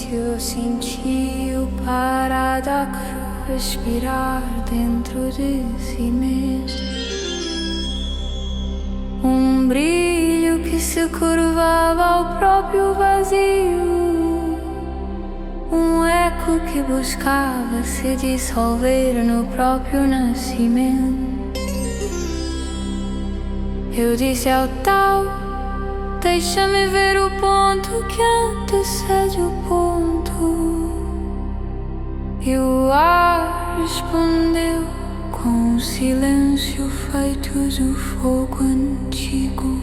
silêncio eu senti o paradoxo respirar dentro de si mesmo. Um brilho que se curvava ao próprio vazio, um eco que buscava se dissolver no próprio nascimento. Eu disse ao tal: deixa-me ver o ponto que antecede o ponto. E o ar respondeu com um silêncio feito do fogo antigo.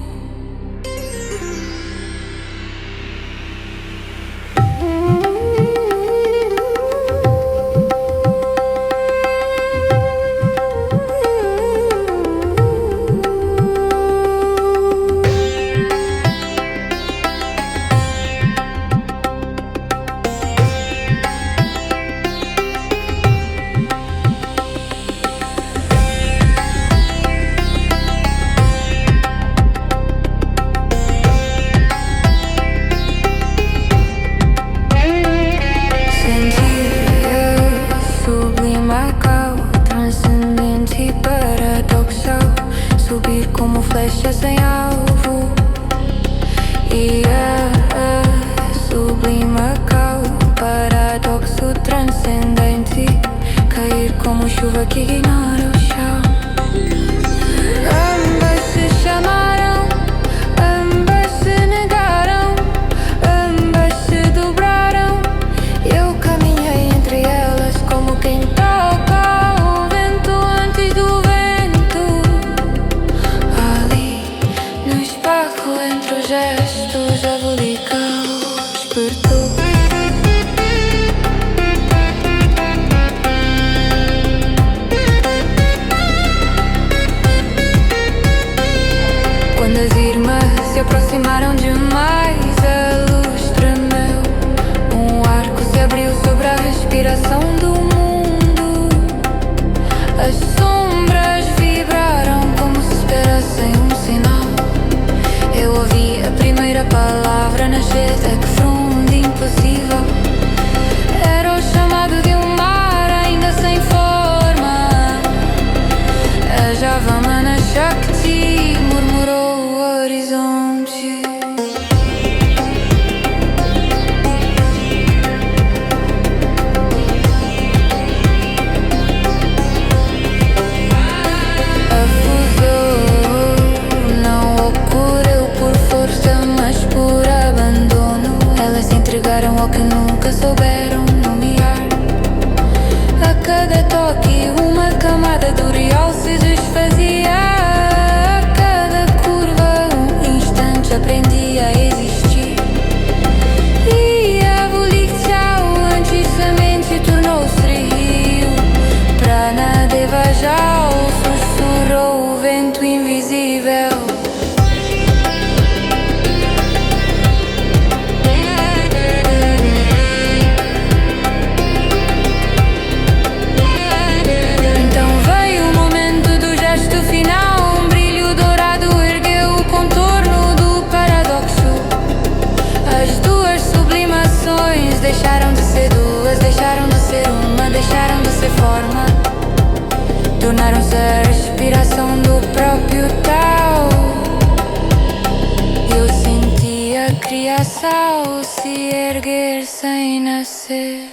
Subir como flecha sem alvo, e sublima cal, paradoxo transcendente, cair como chuva que ignora o chão. Ambas se chamaram, ambas se negaram, ambas se dobraram. Eu caminhei entre elas como quem toca o vento antes do vento. Entre os gestos a volical despertou. Quando as irmãs se aproximaram demais, a luz tremeu. Um arco se abriu sobre a respiração do mundo. As sombras vibraram como se esperassem um sinal. Eu ouvi a primeira palavra nascer da que fronde impossível. Era o chamado de um mar ainda sem forma. A Javamana Shakti murmurou o horizonte. A fusão não ocorreu por força, mas por abandono. Elas se entregaram ao que nunca souberam nomear. A cada toque uma camada do real se desfazia. A cada curva um instante aprendi a existir. E a Bulikchau antes semente tornou-se rio. Prana Devajal sussurrou o vento invisível. Deixaram de ser duas, deixaram de ser uma, deixaram de ser forma. Tornaram-se a respiração do próprio tal. Eu senti a criação se erguer sem nascer.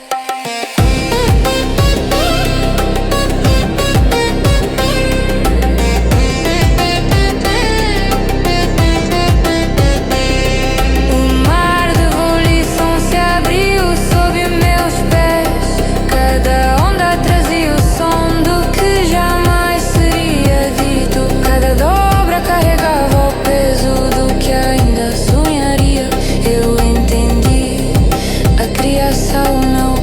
Eu entendi, a criação não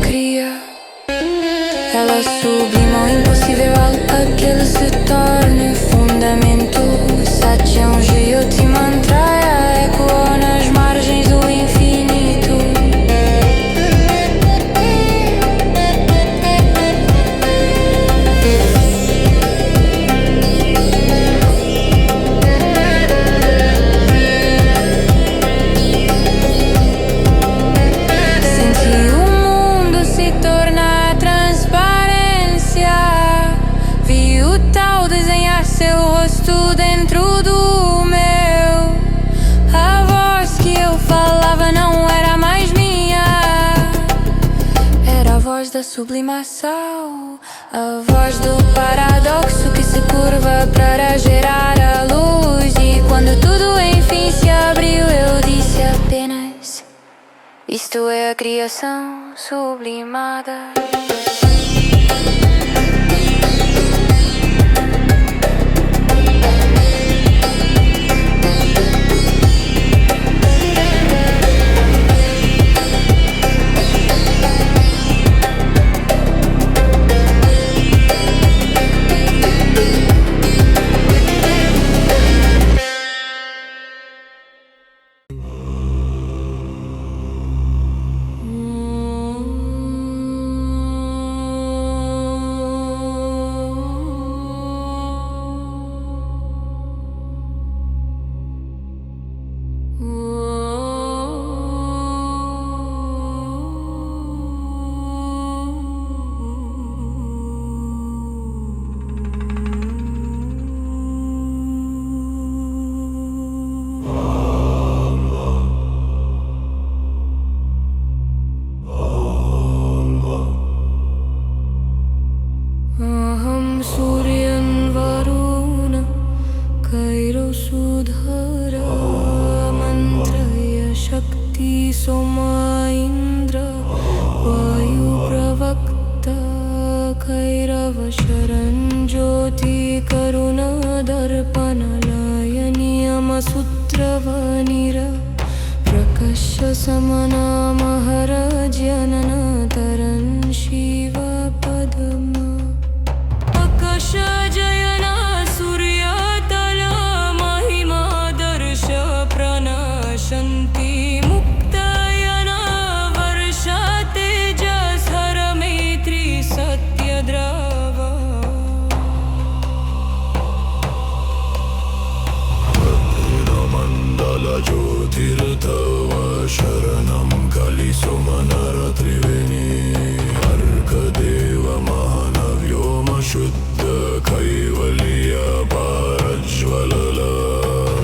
tal desenhar seu rosto dentro do meu. A voz que eu falava não era mais minha, era a voz da sublimação, a voz do paradoxo que se curva para gerar a luz. E quando tudo enfim se abriu, eu disse apenas: isto é a criação sublimada. Soma इंद्र वायु प्रवक्ता कैरव शरण ज्योति करुणा दर्पण लायनियम सूत्रवनिर प्रकश समना महराज जनन तरन शिव पद्म प्रकश जयना सूर्य तला महिमा दर्श प्रणशन्ति ज्योतिर्तव शरणं कलिसुमनर त्रिवेणी अर्कदेव महानव्योम शुद्ध कैवल्य पारज्वलल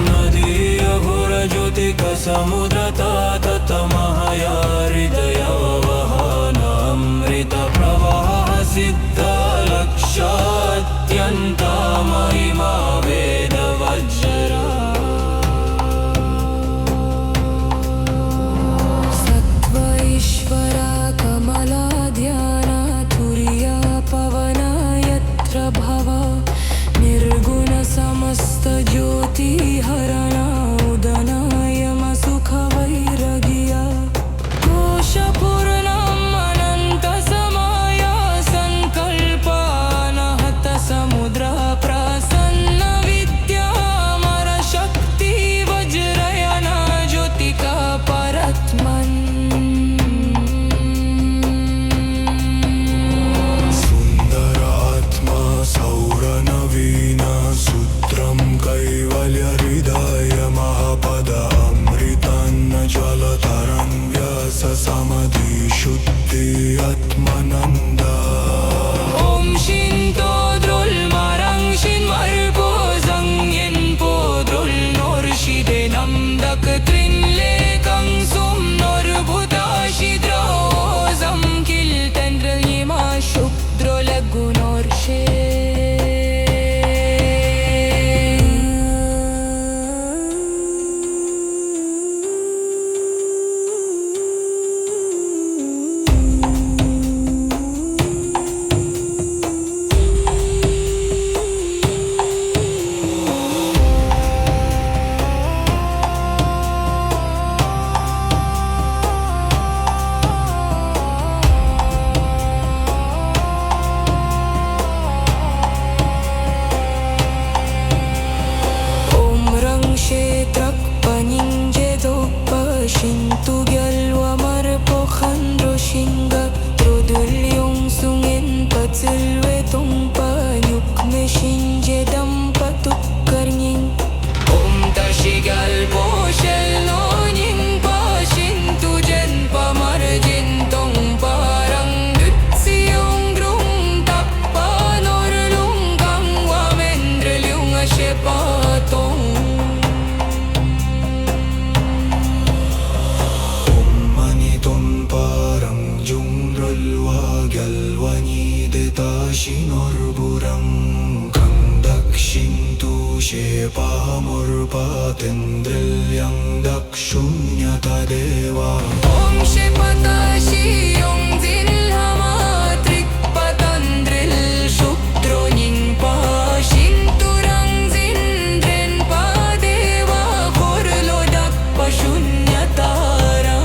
नदीय घोर ज्योतिक समुद्रता ततमहया हृदय वहनामृत प्रवाह सिद्ध लक्ष्यात्यन्ता महिमा वेद वज्रा समस्त ज्योति हरणा उदनायम सुख वै Shepamurpatendrilyang dakshunyatadeva Om Shepatashi Om Zilhamatrik Patandril Shuktroning Pa Shinturang Zindren Padeva Korlodak Pashunyataram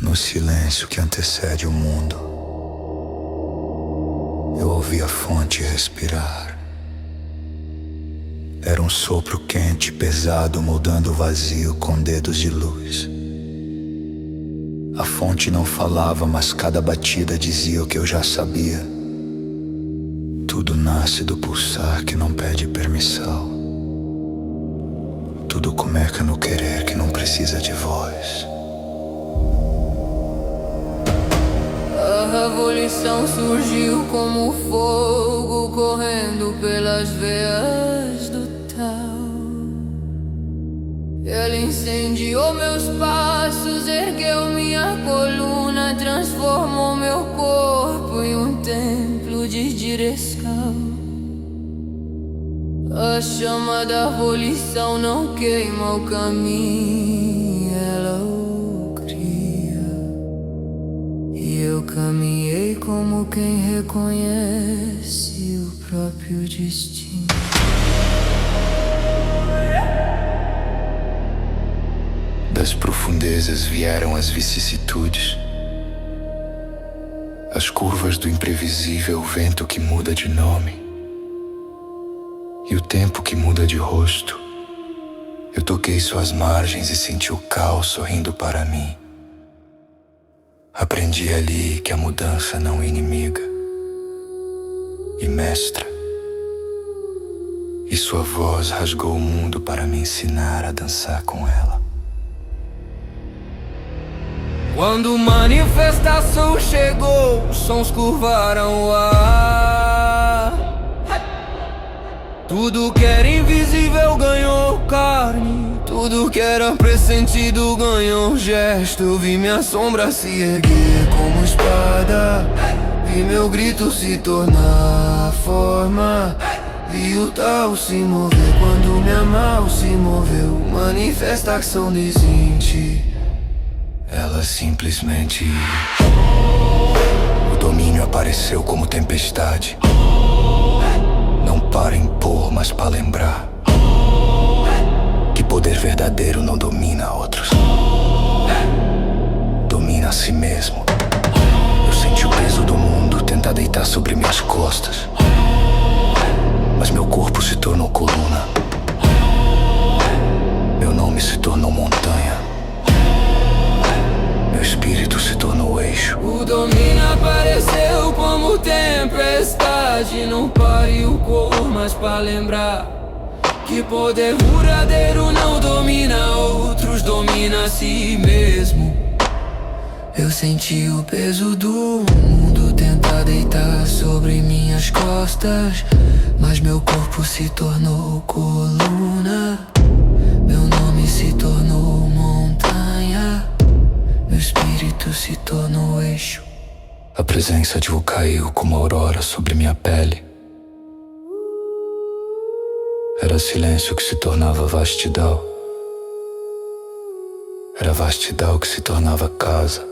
No silêncio que antecede o mundo, eu ouvi a fonte respirar. Era um sopro quente, pesado, moldando o vazio com dedos de luz. A fonte não falava, mas cada batida dizia o que eu já sabia. Tudo nasce do pulsar que não pede permissão. Tudo começa no querer que não precisa de voz. A revolução surgiu como fogo correndo pelas veias do tal. Ele incendiou meus passos, ergueu minha coluna, transformou meu corpo em um templo de direção. A chama da abolição não queima o caminho, ela o cria. E eu caminhei como quem reconhece o próprio destino. Das profundezas vieram as vicissitudes, as curvas do imprevisível, o vento que muda de nome e o tempo que muda de rosto. Eu toquei suas margens e senti o caos sorrindo para mim. Aprendi ali que a mudança não é inimiga e mestra, e sua voz rasgou o mundo para me ensinar a dançar com ela. Quando manifestação chegou, os sons curvaram o ar. Tudo que era invisível ganhou carne, tudo que era pressentido ganhou gesto. Eu vi minha sombra se erguer como espada, vi meu grito se tornar forma, vi o tal se mover quando minha mão se moveu. Manifestação desiste, ela simplesmente... O domínio apareceu como tempestade, não para impor, mas para lembrar que poder verdadeiro não domina outros, domina a si mesmo. Eu senti o peso do mundo tentar deitar sobre minhas costas, mas meu corpo se tornou coluna, meu nome se tornou montanha, meu espírito se tornou eixo. O domínio apareceu como tempestade, não pare o cor, mas pra lembrar que poder verdadeiro não domina outros, domina a si mesmo. Eu senti o peso do mundo tentar deitar sobre minhas costas, mas meu corpo se tornou coluna, meu nome se tornou montanha, meu espírito se tornou eixo. A presença de Wu caiu como aurora sobre minha pele. Era silêncio que se tornava vastidão, era vastidão que se tornava casa,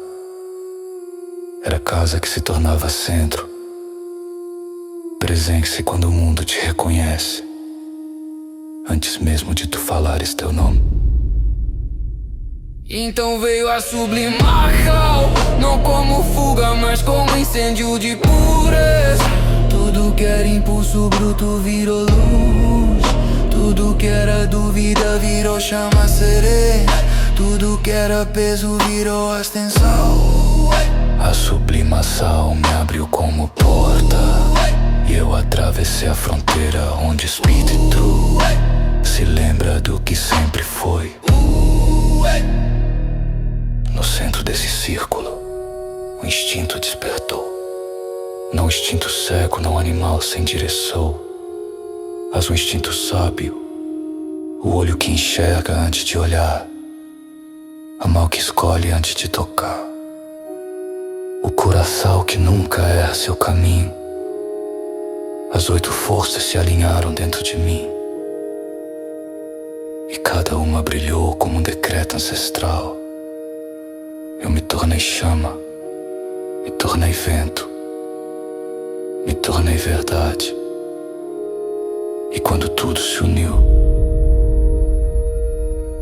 era casa que se tornava centro. Presença quando o mundo te reconhece, antes mesmo de tu falares teu nome. Então veio a sublimar cal, não como fuga, mas como incêndio de pureza. Tudo que era impulso bruto virou luz, tudo que era dúvida virou chama serena, Tudo que era peso virou ascensão. A sublimação me abriu como porta, e eu atravessei a fronteira onde speed e true se lembra do que sempre foi. No centro desse círculo, o instinto despertou. Não o instinto cego, não animal sem direção, mas o instinto sábio, o olho que enxerga antes de olhar, a mão que escolhe antes de tocar, o coração que nunca erra seu caminho. As 8 forças se alinharam dentro de mim, e cada uma brilhou como um decreto ancestral. Eu me tornei chama, me tornei vento, me tornei verdade. E quando tudo se uniu,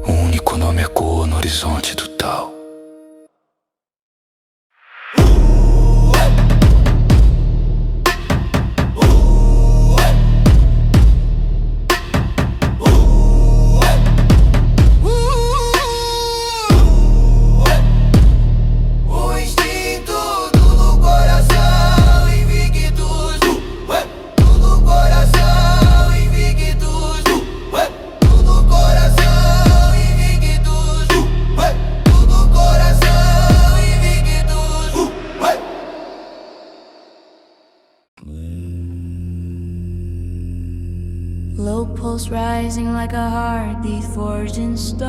um único nome ecoou no horizonte do tal. Low pulse rising like a heartbeat forged in stone.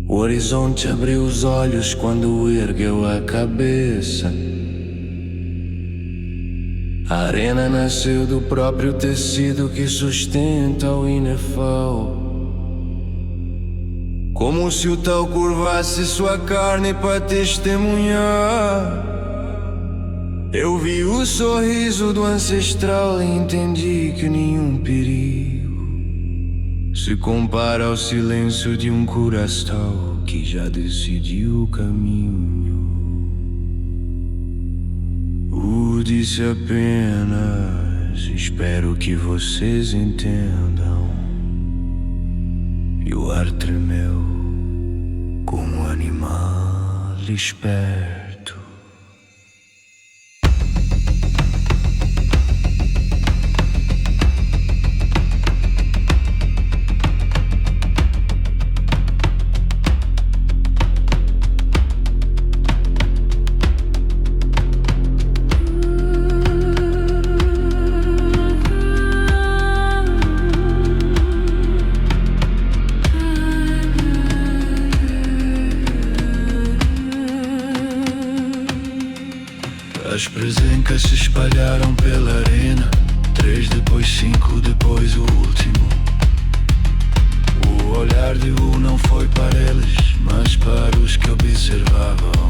O horizonte abriu os olhos quando ergueu a cabeça. A arena nasceu do próprio tecido que sustenta o inefal. Como se o tal curvasse sua carne para testemunhar. Eu vi o sorriso do ancestral e entendi que nenhum perigo se compara ao silêncio de um coração que já decidiu o caminho. Disse apenas: espero que vocês entendam. E o ar tremeu como um animal esperto. As presencas se espalharam pela arena. 3, depois 5, depois o último. O olhar de U não foi para eles, mas para os que observavam.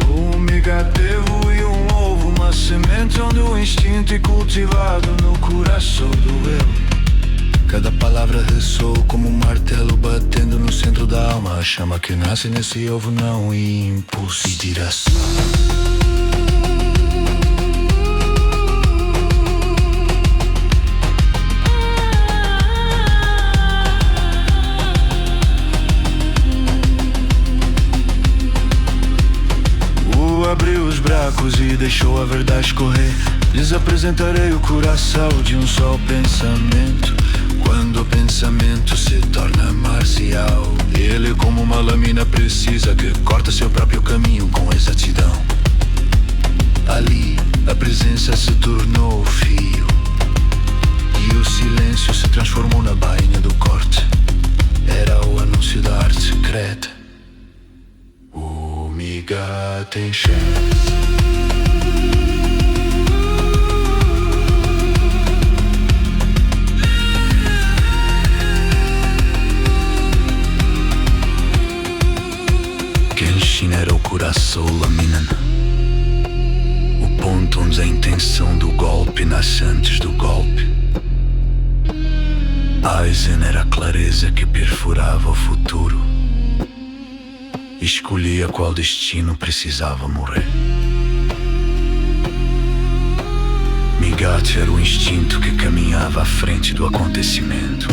Um migatevo e um ovo, uma semente onde o instinto é cultivado no coração do eu. Cada palavra ressoou como um martelo batendo no centro da alma. A chama que nasce nesse ovo não impulso e direção. Abriu os bracos e deixou a verdade escorrer. Lhes apresentarei o coração de um só pensamento. Quando o pensamento se torna marcial, ele é como uma lâmina precisa que corta seu próprio caminho com exatidão. Ali, a presença se tornou o fio, e o silêncio se transformou na bainha do corte. Era o anúncio da arte secreta. O miga tem chance. Kenshin era o coração laminan, o ponto onde a intenção do golpe nasce antes do golpe. Aizen era a clareza que perfurava o futuro, escolhia qual destino precisava morrer. combate era o instinto que caminhava à frente do acontecimento.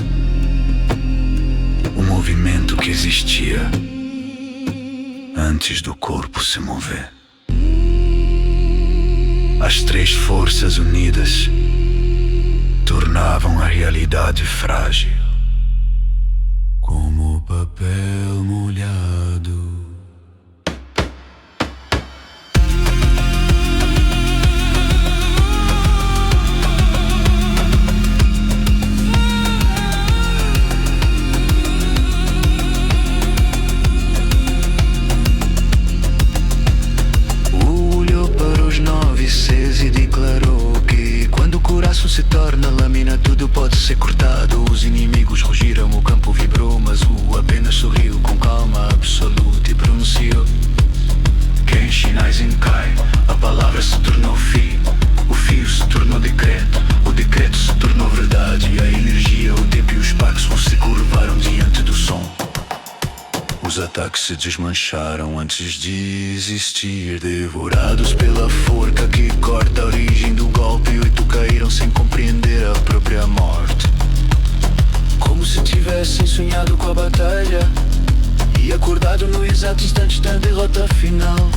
O movimento que existia antes do corpo se mover. As três forças unidas tornavam a realidade frágil, como papel molhado. E declarou que quando o coração se torna lâmina, tudo pode ser cortado. Os inimigos rugiram, o campo vibrou, mas o apenas sorriu com calma absoluta e pronunciou: Kenshin Aizenkai. A palavra se tornou fio, o fio se tornou decreto, o decreto se tornou verdade. E a energia, o tempo e o espaço se curvaram diante do som. Os ataques se desmancharam antes de existir, devorados pela forca que corta a origem do golpe. 8 caíram sem compreender a própria morte, como se tivessem sonhado com a batalha e acordado no exato instante da derrota final.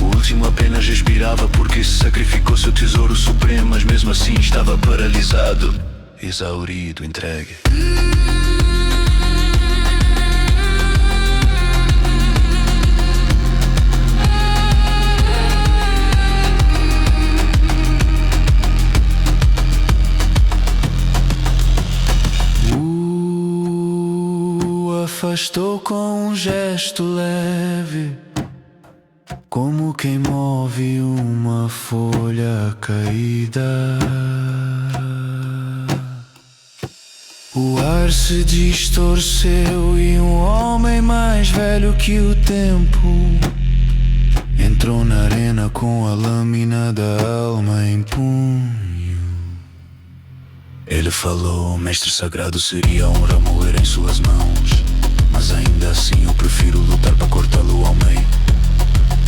O último apenas respirava porque sacrificou seu tesouro supremo, mas mesmo assim estava paralisado, exaurido, entregue. Afastou com um gesto leve, como quem move uma folha caída. O ar se distorceu e um homem mais velho que o tempo entrou na arena com a lâmina da alma em punho. Ele falou: mestre sagrado, seria honra morrer em suas mãos, mas ainda assim eu prefiro lutar para cortá-lo ao meio.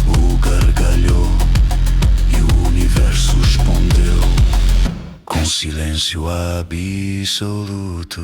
O gargalhou e o universo respondeu com silêncio absoluto.